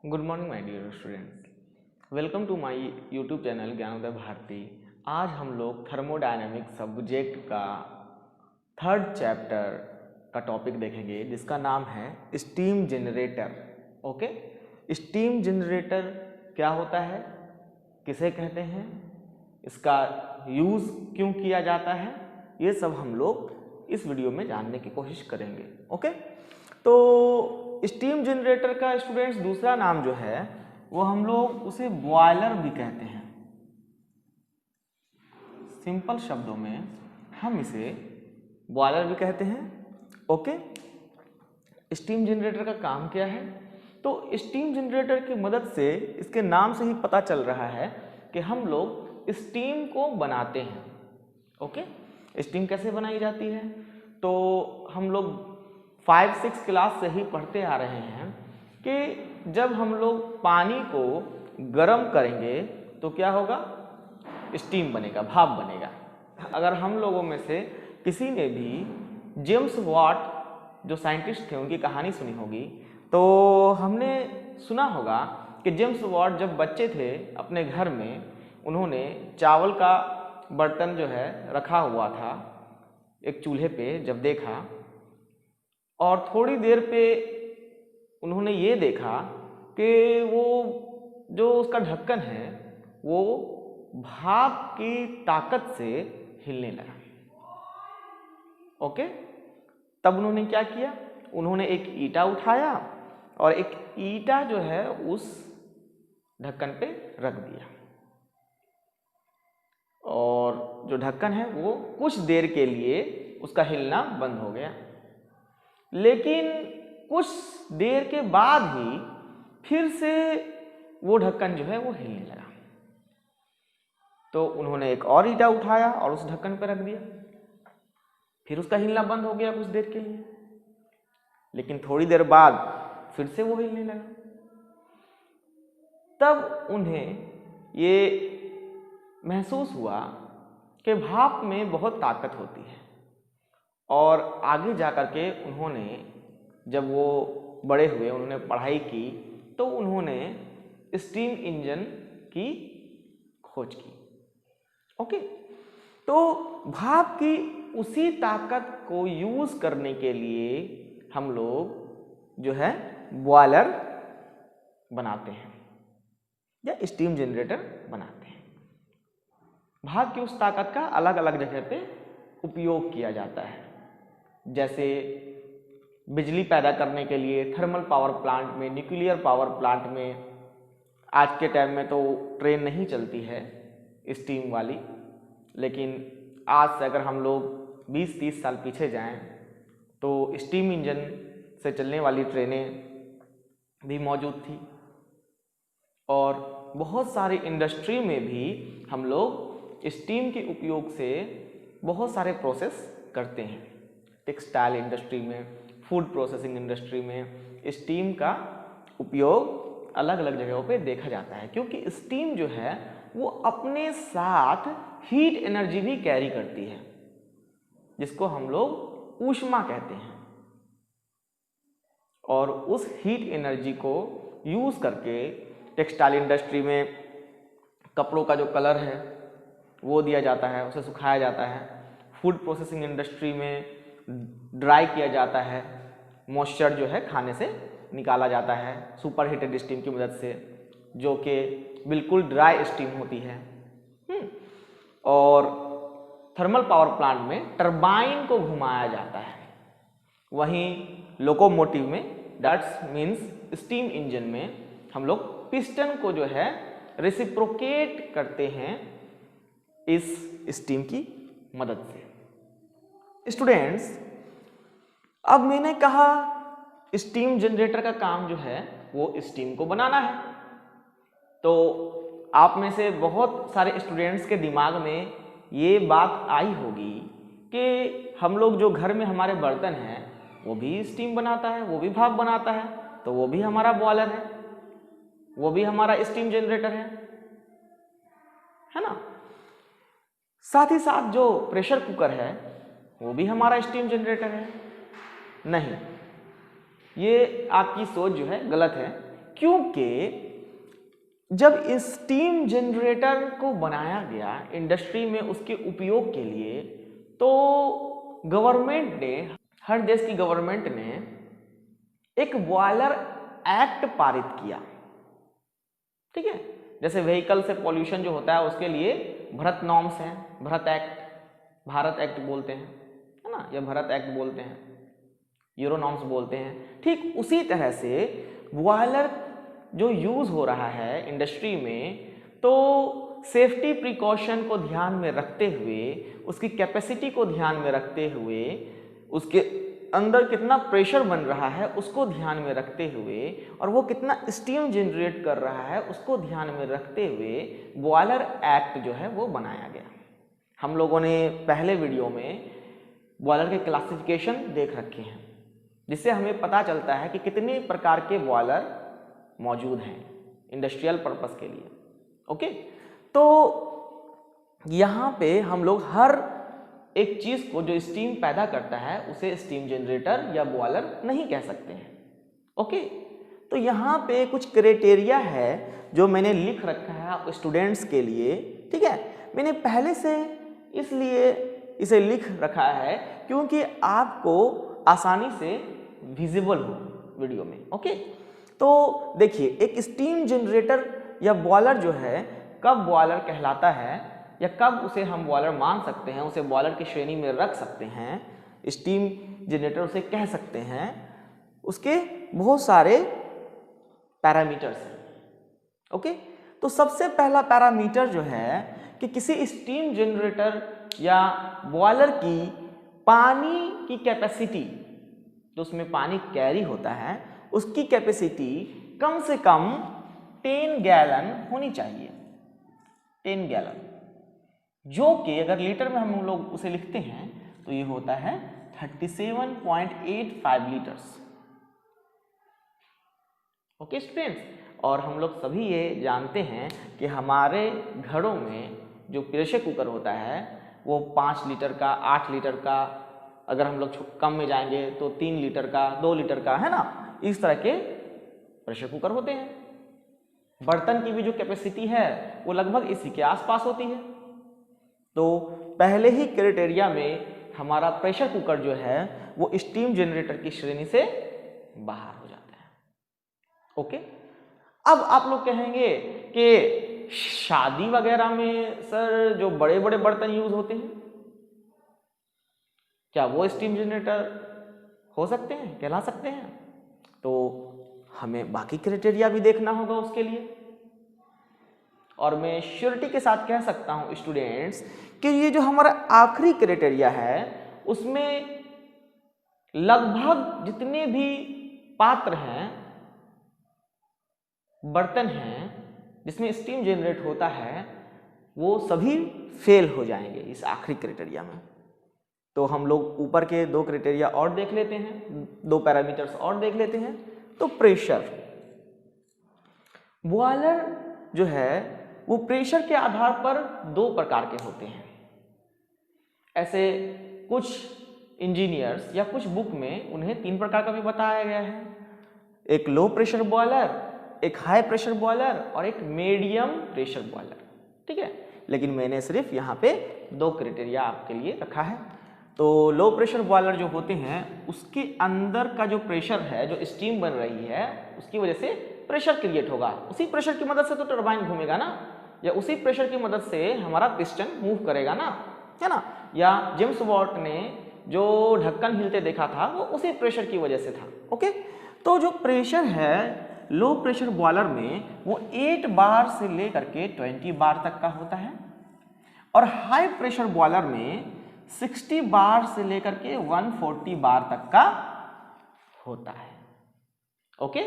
Good morning my dear students, welcome to my YouTube channel Gyanoday Bharti. आज हम लोग thermodynamic subject का थर्ड चैप्टर का टॉपिक देखेंगे जिसका नाम है steam generator. Okay, steam generator क्या होता है, किसे कहते हैं, इसका यूज़ क्यों किया जाता है, ये सब हम लोग इस वीडियो में जानने की कोशिश करेंगे। ओके, तो स्टीम जनरेटर का स्टूडेंट्स दूसरा नाम जो है वो हम लोग उसे बॉयलर भी कहते हैं। सिंपल शब्दों में हम इसे बॉयलर भी कहते हैं। ओके, स्टीम जनरेटर का काम क्या है, तो स्टीम जनरेटर की मदद से इसके नाम से ही पता चल रहा है कि हम लोग स्टीम को बनाते हैं। ओके, स्टीम कैसे बनाई जाती है, तो हम लोग 5-6 क्लास से ही पढ़ते आ रहे हैं कि जब हम लोग पानी को गर्म करेंगे तो क्या होगा, स्टीम बनेगा, भाप बनेगा। अगर हम लोगों में से किसी ने भी जेम्स वाट जो साइंटिस्ट थे उनकी कहानी सुनी होगी, तो हमने सुना होगा कि जेम्स वाट जब बच्चे थे अपने घर में उन्होंने चावल का बर्तन जो है रखा हुआ था एक चूल्हे पे, जब देखा और थोड़ी देर पे उन्होंने ये देखा कि वो जो उसका ढक्कन है वो भाप की ताकत से हिलने लगा। ओके, तब उन्होंने क्या किया, उन्होंने एक ईंटा उठाया और एक ईंटा जो है उस ढक्कन पे रख दिया और जो ढक्कन है वो कुछ देर के लिए उसका हिलना बंद हो गया। लेकिन कुछ देर के बाद ही फिर से वो ढक्कन जो है वो हिलने लगा। तो उन्होंने एक और ईंटा उठाया और उस ढक्कन पर रख दिया, फिर उसका हिलना बंद हो गया कुछ देर के लिए, लेकिन थोड़ी देर बाद फिर से वो हिलने लगा। तब उन्हें ये महसूस हुआ कि भाप में बहुत ताकत होती है और आगे जा कर के उन्होंने, जब वो बड़े हुए, उन्होंने पढ़ाई की तो उन्होंने स्टीम इंजन की खोज की। ओके, तो भाप की उसी ताकत को यूज करने के लिए हम लोग जो है बॉयलर बनाते हैं या स्टीम जनरेटर बनाते हैं। भाप की उस ताकत का अलग अलग जगह पे उपयोग किया जाता है, जैसे बिजली पैदा करने के लिए थर्मल पावर प्लांट में, न्यूक्लियर पावर प्लांट में। आज के टाइम में तो ट्रेन नहीं चलती है स्टीम वाली, लेकिन आज से अगर हम लोग 20-30 साल पीछे जाएं तो स्टीम इंजन से चलने वाली ट्रेनें भी मौजूद थी और बहुत सारी इंडस्ट्री में भी हम लोग स्टीम के उपयोग से बहुत सारे प्रोसेस करते हैं। टेक्सटाइल इंडस्ट्री में, फूड प्रोसेसिंग इंडस्ट्री में स्टीम का उपयोग अलग अलग जगहों पे देखा जाता है, क्योंकि स्टीम जो है वो अपने साथ हीट एनर्जी भी कैरी करती है, जिसको हम लोग ऊष्मा कहते हैं। और उस हीट एनर्जी को यूज करके टेक्सटाइल इंडस्ट्री में कपड़ों का जो कलर है वो दिया जाता है, उसे सुखाया जाता है। फूड प्रोसेसिंग इंडस्ट्री में ड्राई किया जाता है, मॉइस्चर जो है खाने से निकाला जाता है सुपर हीटेड स्टीम की मदद से, जो कि बिल्कुल ड्राई स्टीम होती है। और थर्मल पावर प्लांट में टरबाइन को घुमाया जाता है। वहीं लोकोमोटिव में, दैट्स मीन्स स्टीम इंजन में, हम लोग पिस्टन को जो है रेसिप्रोकेट करते हैं इस स्टीम की मदद से। स्टूडेंट्स, अब मैंने कहा स्टीम जनरेटर का काम जो है वो स्टीम को बनाना है, तो आप में से बहुत सारे स्टूडेंट्स के दिमाग में ये बात आई होगी कि हम लोग जो घर में हमारे बर्तन हैं वो भी स्टीम बनाता है, वो भी भाप बनाता है, तो वो भी हमारा बॉयलर है, वो भी हमारा स्टीम जनरेटर है ना। साथ ही साथ जो प्रेशर कुकर है वो भी हमारा स्टीम जनरेटर है। नहीं, ये आपकी सोच जो है गलत है, क्योंकि जब स्टीम जनरेटर को बनाया गया इंडस्ट्री में उसके उपयोग के लिए, तो गवर्नमेंट ने, हर देश की गवर्नमेंट ने एक बॉयलर एक्ट पारित किया। ठीक है, जैसे व्हीकल से पॉल्यूशन जो होता है उसके लिए भारत नॉर्म्स हैं, भारत एक्ट बोलते हैं, है ना, या भारत एक्ट बोलते हैं, यूरो नॉर्म्स बोलते हैं। ठीक उसी तरह से बॉयलर जो यूज हो रहा है इंडस्ट्री में, तो सेफ्टी प्रिकॉशन को ध्यान में रखते हुए, उसकी कैपेसिटी को ध्यान में रखते हुए, उसके अंदर कितना प्रेशर बन रहा है उसको ध्यान में रखते हुए, और वो कितना स्टीम जनरेट कर रहा है उसको ध्यान में रखते हुए बॉयलर एक्ट जो है वो बनाया गया। हम लोगों ने पहले वीडियो में बॉयलर के क्लासिफिकेशन देख रखे हैं, जिससे हमें पता चलता है कि कितने प्रकार के बॉयलर मौजूद हैं इंडस्ट्रियल पर्पस के लिए। ओके, तो यहाँ पे हम लोग हर एक चीज को जो स्टीम पैदा करता है उसे स्टीम जनरेटर या बॉयलर नहीं कह सकते हैं। ओके, तो यहाँ पे कुछ क्राइटेरिया है जो मैंने लिख रखा है आप स्टूडेंट्स के लिए। ठीक है, मैंने पहले से इसलिए इसे लिख रखा है क्योंकि आपको आसानी से विजिबल हो वीडियो में। ओके, तो देखिए, एक स्टीम जनरेटर या बॉयलर जो है कब बॉयलर कहलाता है या कब उसे हम बॉयलर मान सकते हैं, उसे बॉयलर की श्रेणी में रख सकते हैं, स्टीम जनरेटर उसे कह सकते हैं, उसके बहुत सारे पैरामीटर्स हैं। ओके, तो सबसे पहला पैरामीटर जो है कि किसी स्टीम जनरेटर या बॉयलर की पानी की कैपेसिटी, जो उसमें पानी कैरी होता है, उसकी कैपेसिटी कम से कम 10 गैलन होनी चाहिए। 10 गैलन, जो कि अगर लीटर में हम लोग उसे लिखते हैं तो ये होता है 37.85 लीटर्स। ओके स्टूडेंट्स, और हम लोग सभी ये जानते हैं कि हमारे घरों में जो प्रेशर कुकर होता है वो 5 लीटर का, 8 लीटर का, अगर हम लोग कम में जाएंगे तो 3 लीटर का, 2 लीटर का, है ना, इस तरह के प्रेशर कुकर होते हैं। बर्तन की भी जो कैपेसिटी है वो लगभग इसी के आसपास होती है। तो पहले ही क्राइटेरिया में हमारा प्रेशर कुकर जो है वो स्टीम जनरेटर की श्रेणी से बाहर हो जाता है। ओके, अब आप लोग कहेंगे कि शादी वगैरह में सर जो बड़े बड़े बर्तन यूज होते हैं, क्या वो स्टीम जनरेटर हो सकते हैं, कहला सकते हैं? तो हमें बाकी क्राइटेरिया भी देखना होगा उसके लिए। और मैं श्योरिटी के साथ कह सकता हूं स्टूडेंट्स कि ये जो हमारा आखिरी क्राइटेरिया है उसमें लगभग जितने भी पात्र हैं, बर्तन हैं जिसमें स्टीम जनरेट होता है, वो सभी फेल हो जाएंगे इस आखिरी क्राइटेरिया में। तो हम लोग ऊपर के 2 क्राइटेरिया और देख लेते हैं, 2 पैरामीटर्स और देख लेते हैं। तो प्रेशर, बॉयलर जो है वो प्रेशर के आधार पर 2 प्रकार के होते हैं। ऐसे कुछ इंजीनियर्स या कुछ बुक में उन्हें 3 प्रकार का भी बताया गया है, एक लो प्रेशर बॉयलर, एक हाई प्रेशर बॉयलर और एक मीडियम प्रेशर बॉयलर। ठीक है, लेकिन मैंने सिर्फ यहाँ पे 2 क्राइटेरिया आपके लिए रखा है। तो लो प्रेशर बॉयलर जो होते हैं उसके अंदर का जो प्रेशर है, जो स्टीम बन रही है, उसकी वजह से प्रेशर क्रिएट होगा। उसी प्रेशर की मदद से तो टरबाइन घूमेगा ना, या उसी प्रेशर की मदद से हमारा पिस्टन मूव करेगा ना, है ना। या जेम्स वॉट ने जो ढक्कन हिलते देखा था वो उसी प्रेशर की वजह से था। ओके, तो जो प्रेशर है लो प्रेशर बॉयलर में वो 8 बार से लेकर के 20 बार तक का होता है, और हाई प्रेशर बॉयलर में 60 बार से लेकर के 140 बार तक का होता है। ओके,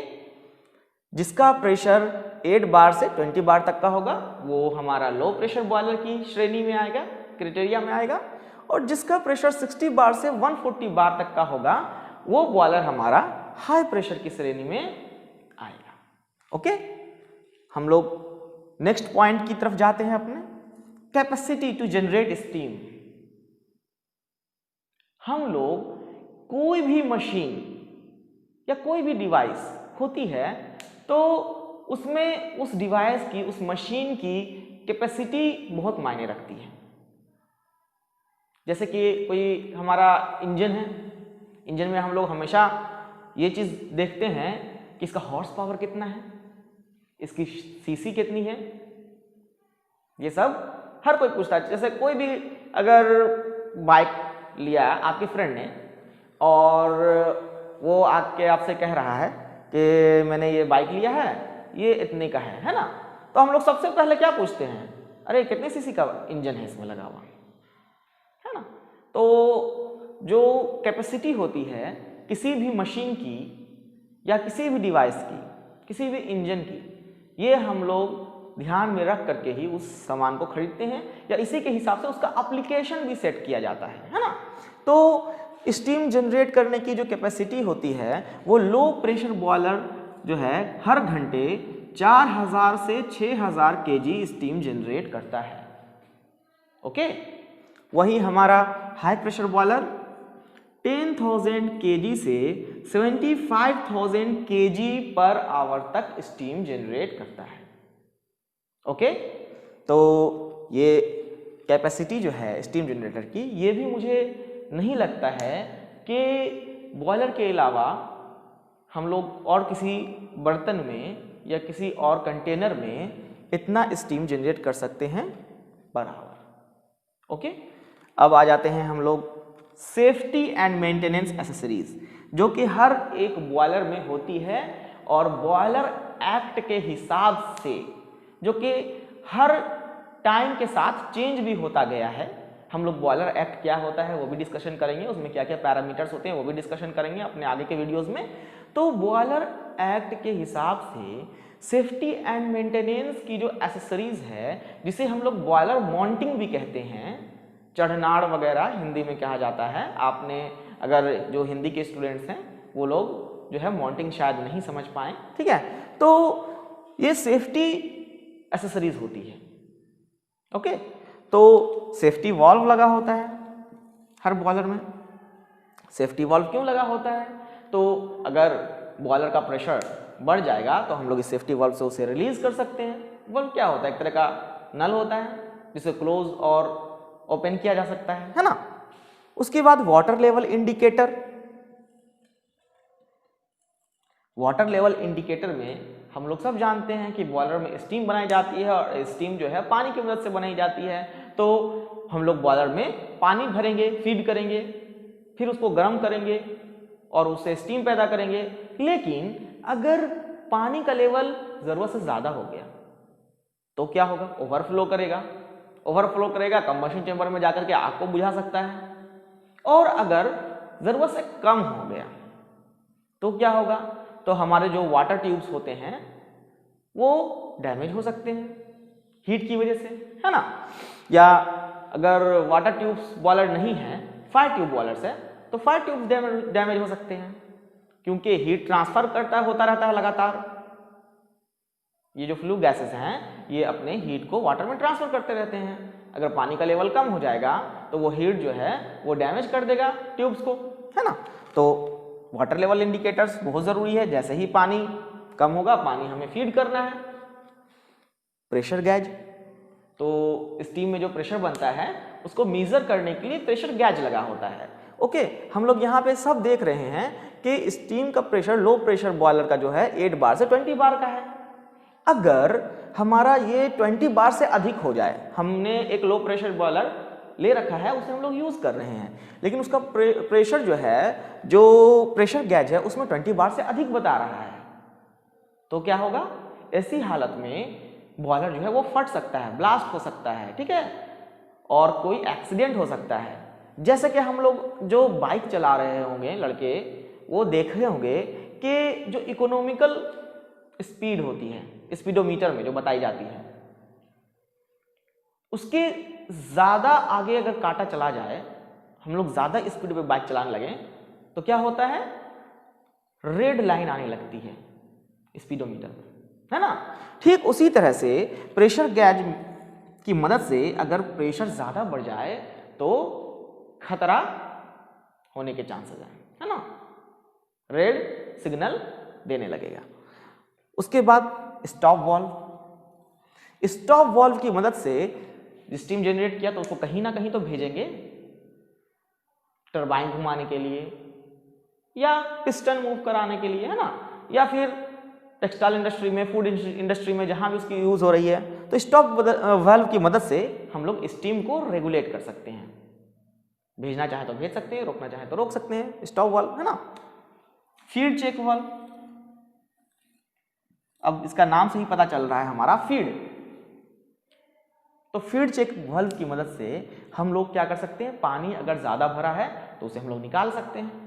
जिसका प्रेशर 8 बार से 20 बार तक का होगा वो हमारा लो प्रेशर बॉयलर की श्रेणी में आएगा, क्राइटेरिया में आएगा, और जिसका प्रेशर 60 बार से 140 बार तक का होगा वो बॉयलर हमारा हाई प्रेशर की श्रेणी में आएगा। ओके, हम लोग नेक्स्ट पॉइंट की तरफ जाते हैं अपने, कैपेसिटी टू जनरेट स्टीम। हम लोग कोई भी मशीन या कोई भी डिवाइस होती है तो उसमें उस डिवाइस की, उस मशीन की कैपेसिटी बहुत मायने रखती है। जैसे कि कोई हमारा इंजन है, इंजन में हम लोग हमेशा ये चीज़ देखते हैं कि इसका हॉर्स पावर कितना है, इसकी सीसी कितनी है, ये सब हर कोई पूछता है। जैसे कोई भी अगर बाइक लिया आपके फ्रेंड ने और वो आके आपसे कह रहा है कि मैंने ये बाइक लिया है, ये इतने का है ना, तो हम लोग सबसे पहले क्या पूछते हैं, अरे कितने सीसी का इंजन है इसमें लगा हुआ, है ना। तो जो कैपेसिटी होती है किसी भी मशीन की या किसी भी डिवाइस की, किसी भी इंजन की, ये हम लोग ध्यान में रख करके ही उस सामान को खरीदते हैं या इसी के हिसाब से उसका एप्लीकेशन भी सेट किया जाता है ना। तो स्टीम जनरेट करने की जो कैपेसिटी होती है वो लो प्रेशर बॉयलर जो है हर घंटे 4000 से 6000 केजी स्टीम जनरेट करता है। ओके, वही हमारा हाई प्रेशर बॉयलर 10,000 केजी से 75,000 केजी पर आवर तक स्टीम जनरेट करता है। ओके, तो ये कैपेसिटी जो है स्टीम जनरेटर की, ये भी मुझे नहीं लगता है कि बॉयलर के अलावा हम लोग और किसी बर्तन में या किसी और कंटेनर में इतना स्टीम जनरेट कर सकते हैं पर आवर। ओके, अब आ जाते हैं हम लोग सेफ्टी एंड मेंटेनेंस एसेसरीज, जो कि हर एक बॉयलर में होती है और बॉयलर एक्ट के हिसाब से, जो कि हर टाइम के साथ चेंज भी होता गया है। हम लोग बॉयलर एक्ट क्या होता है वो भी डिस्कशन करेंगे, उसमें क्या क्या पैरामीटर्स होते हैं वो भी डिस्कशन करेंगे अपने आगे के वीडियोस में। तो बॉयलर एक्ट के हिसाब से सेफ्टी एंड मेंटेनेंस की जो एसेसरीज है, जिसे हम लोग बॉयलर मॉन्टिंग भी कहते हैं, चढ़नाड़ वगैरह हिंदी में कहा जाता है। आपने अगर जो हिंदी के स्टूडेंट्स हैं वो लोग जो है मॉन्टिंग शायद नहीं समझ पाए, ठीक है। तो ये सेफ्टी एसेसरीज होती है। ओके, तो सेफ्टी वाल्व लगा होता है हर बॉयलर में। सेफ्टी वाल्व क्यों लगा होता है? तो अगर बॉयलर का प्रेशर बढ़ जाएगा तो हम लोग इस सेफ्टी वाल्व से उसे रिलीज कर सकते हैं। वाल्व क्या होता है? एक तरह का नल होता है जिसे क्लोज और ओपन किया जा सकता है ना। उसके बाद water level indicator. Water level indicator में हम लोग सब जानते हैं कि बॉयलर में स्टीम बनाई जाती है और स्टीम जो है पानी की मदद से बनाई जाती है। तो हम लोग बॉयलर में पानी भरेंगे, फीड करेंगे, फिर उसको गर्म करेंगे और उससे स्टीम पैदा करेंगे। लेकिन अगर पानी का लेवल जरूरत से ज्यादा हो गया तो क्या होगा? ओवरफ्लो करेगा। ओवरफ्लो करेगा, कंबशन चेंबर में जाकर के आग को बुझा सकता है। और अगर जरूरत से कम हो गया तो क्या होगा? तो हमारे जो वाटर ट्यूब्स होते हैं वो डैमेज हो सकते हैं हीट की वजह से, है ना। या अगर वाटर ट्यूब्स बॉयलर नहीं है, फायर ट्यूब बॉयलर्स है, तो फायर ट्यूब्स डैमेज हो सकते हैं क्योंकि हीट ट्रांसफर होता रहता है लगातार। ये जो फ्लू गैसेस हैं ये अपने हीट को वाटर में ट्रांसफर करते रहते हैं। अगर पानी का लेवल कम हो जाएगा तो वो हीट जो है वो डैमेज कर देगा ट्यूब्स को, है ना। तो वाटर लेवल इंडिकेटर्स बहुत जरूरी है। जैसे ही पानी कम होगा, पानी हमें फीड करना है। प्रेशर गैज, तो स्टीम में जो प्रेशर बनता है उसको मेजर करने के लिए प्रेशर गैज लगा होता है। ओके, हम लोग यहाँ पे सब देख रहे हैं कि स्टीम का प्रेशर लो प्रेशर बॉयलर का जो है 8 बार से 20 बार का है। अगर हमारा ये 20 बार से अधिक हो जाए, हमने एक लो प्रेशर बॉयलर ले रखा है, उसे हम लोग यूज कर रहे हैं, लेकिन उसका प्रेशर जो है, जो प्रेशर गैज है उसमें 20 बार से अधिक बता रहा है, तो क्या होगा? ऐसी हालत में बॉयलर जो है वो फट सकता है, ब्लास्ट हो सकता है, ठीक है, और कोई एक्सीडेंट हो सकता है। जैसे कि हम लोग जो बाइक चला रहे होंगे लड़के, वो देख रहे होंगे कि जो इकोनॉमिकल स्पीड होती है स्पीडोमीटर में जो बताई जाती है, उसके ज्यादा आगे अगर काटा चला जाए, हम लोग ज्यादा स्पीड पे बाइक चलाने लगे तो क्या होता है? रेड लाइन आने लगती है स्पीडोमीटर में, है ना। ठीक उसी तरह से प्रेशर गैज की मदद से अगर प्रेशर ज्यादा बढ़ जाए तो खतरा होने के चांसेस हैं, है ना, रेड सिग्नल देने लगेगा। उसके बाद स्टॉप वाल्व। स्टॉप वाल्व की मदद से स्टीम जनरेट किया तो उसको कहीं ना कहीं तो भेजेंगे, टरबाइन घुमाने के लिए या पिस्टन मूव कराने के लिए, है ना, या फिर टेक्सटाइल इंडस्ट्री में, फूड इंडस्ट्री में, जहां भी उसकी यूज हो रही है। तो स्टॉप वाल्व की मदद से हम लोग स्टीम को रेगुलेट कर सकते हैं, भेजना चाहे तो भेज सकते हैं, रोकना चाहे तो रोक सकते हैं, स्टॉप वाल्व, है ना। फीड चेक वाल्व, अब इसका नाम से ही पता चल रहा है हमारा फीड। तो फीड चेक वाल्व की मदद से हम लोग क्या कर सकते हैं, पानी अगर ज्यादा भरा है तो उसे हम लोग निकाल सकते हैं,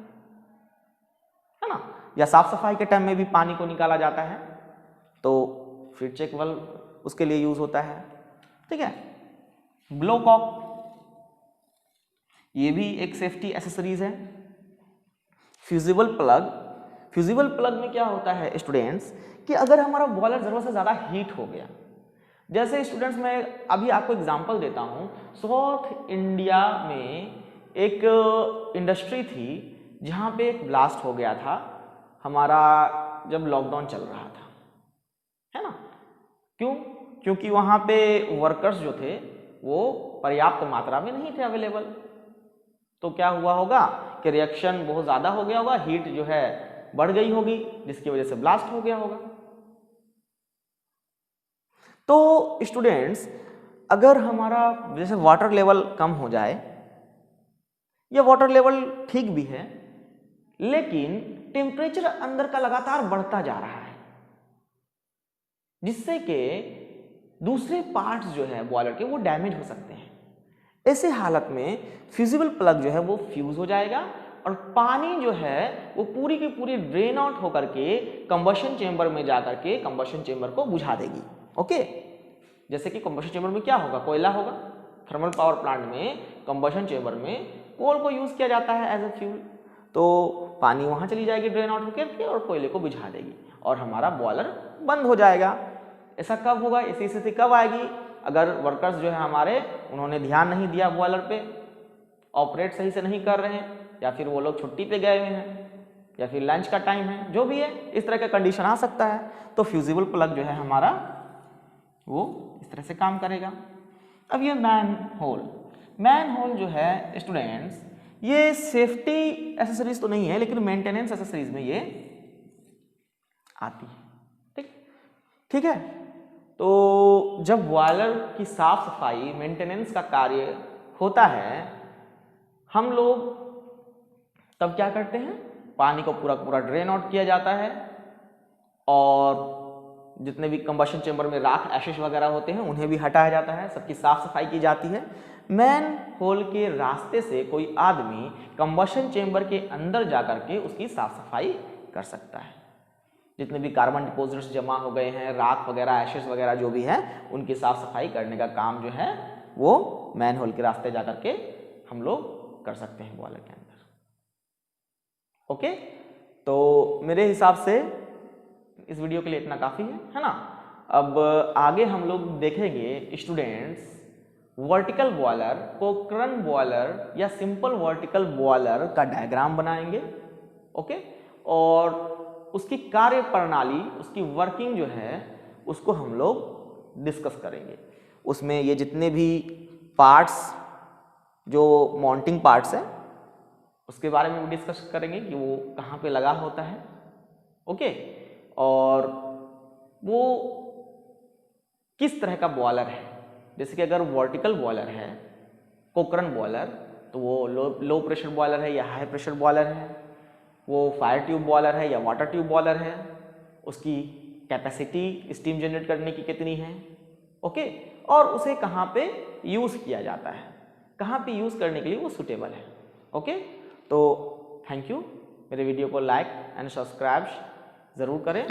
है ना, या साफ सफाई के टाइम में भी पानी को निकाला जाता है, तो फीड चेक वाल्व उसके लिए यूज होता है। ठीक है। ब्लो कॉक, ये भी एक सेफ्टी एसेसरीज है। फ्यूजिबल प्लग, फ्यूजिबल प्लग में क्या होता है स्टूडेंट्स कि अगर हमारा बॉयलर जरूरत से ज्यादा हीट हो गया, जैसे स्टूडेंट्स मैं अभी आपको एग्जांपल देता हूं, साउथ इंडिया में एक इंडस्ट्री थी जहां पे एक ब्लास्ट हो गया था हमारा जब लॉकडाउन चल रहा था, है ना। क्यों? क्योंकि वहां पे वर्कर्स जो थे वो पर्याप्त मात्रा में नहीं थे अवेलेबल। तो क्या हुआ होगा कि रिएक्शन बहुत ज्यादा हो गया होगा, हीट जो है बढ़ गई होगी, जिसकी वजह से ब्लास्ट हो गया होगा। तो स्टूडेंट्स अगर हमारा जैसे वाटर लेवल कम हो जाए, या वाटर लेवल ठीक भी है लेकिन टेम्परेचर अंदर का लगातार बढ़ता जा रहा है, जिससे कि दूसरे पार्ट्स जो है बॉयलर के वो डैमेज हो सकते हैं। ऐसे हालत में फ्यूजिबल प्लग जो है वो फ्यूज हो जाएगा और पानी जो है वो पूरी की पूरी ड्रेन आउट होकर के कंबशन चेंबर में जाकर के कंबशन चेंबर को बुझा देगी। ओके, जैसे कि कंबशन चेंबर में क्या होगा, कोयला होगा। थर्मल पावर प्लांट में कंबशन चेंबर में कोल को यूज किया जाता है एज ए फ्यूल, तो पानी वहां चली जाएगी ड्रेन आउट होकर के और कोयले को बुझा देगी और हमारा बॉयलर बंद हो जाएगा। ऐसा कब होगा, ऐसी स्थिति कब आएगी, अगर वर्कर्स जो है हमारे उन्होंने ध्यान नहीं दिया बॉयलर पे, ऑपरेट सही से नहीं कर रहे हैं, या फिर वो लोग छुट्टी पे गए हुए हैं, या फिर लंच का टाइम है, जो भी है इस तरह का कंडीशन आ सकता है। तो फ्यूजिबल प्लग जो है हमारा वो इस तरह से काम करेगा। अब ये मैन होल जो है स्टूडेंट्स ये सेफ्टी एसेसरीज तो नहीं है लेकिन मेंटेनेंस एसेसरीज में ये आती है। ठीक है। तो जब बॉयलर की साफ सफाई मेंटेनेंस का कार्य होता है, हम लोग तब क्या करते हैं, पानी को पूरा पूरा ड्रेन आउट किया जाता है और जितने भी कंबशन चेंबर में राख एशेस वगैरह होते हैं उन्हें भी हटाया जाता है, सबकी साफ सफाई की जाती है। मैन होल के रास्ते से कोई आदमी कंबशन चेंबर के अंदर जाकर के उसकी साफ सफाई कर सकता है। जितने भी कार्बन डिपोजिट्स जमा हो गए हैं, राख वगैरह एशेस वगैरह जो भी है, उनकी साफ सफाई करने का काम जो है वो मैन होल के रास्ते जाकर के हम लोग कर सकते हैं बॉयलर के अंदर। ओके, तो मेरे हिसाब से इस वीडियो के लिए इतना काफी है ना। अब आगे हम लोग देखेंगे students vertical boiler, Pokhran boiler या सिंपल वर्टिकल बॉयलर का डायग्राम बनाएंगे। ओके, और उसकी कार्य प्रणाली, उसकी वर्किंग जो है उसको हम लोग डिस्कस करेंगे। उसमें ये जितने भी पार्ट्स जो माउंटिंग पार्ट्स हैं उसके बारे में भी डिस्कस करेंगे कि वो कहाँ पे लगा होता है। ओके, और वो किस तरह का बॉयलर है, जैसे कि अगर वर्टिकल बॉयलर है पोखरण बॉयलर तो वो लो प्रेशर बॉयलर है या हाई प्रेशर बॉयलर है, वो फायर ट्यूब बॉयलर है या वाटर ट्यूब बॉयलर है, उसकी कैपेसिटी स्टीम जनरेट करने की कितनी है। ओके, और उसे कहाँ पे यूज़ किया जाता है, कहाँ पे यूज़ करने के लिए वो सुटेबल है। ओके, तो थैंक यू। मेरे वीडियो को लाइक एंड सब्सक्राइब ज़रूर करें।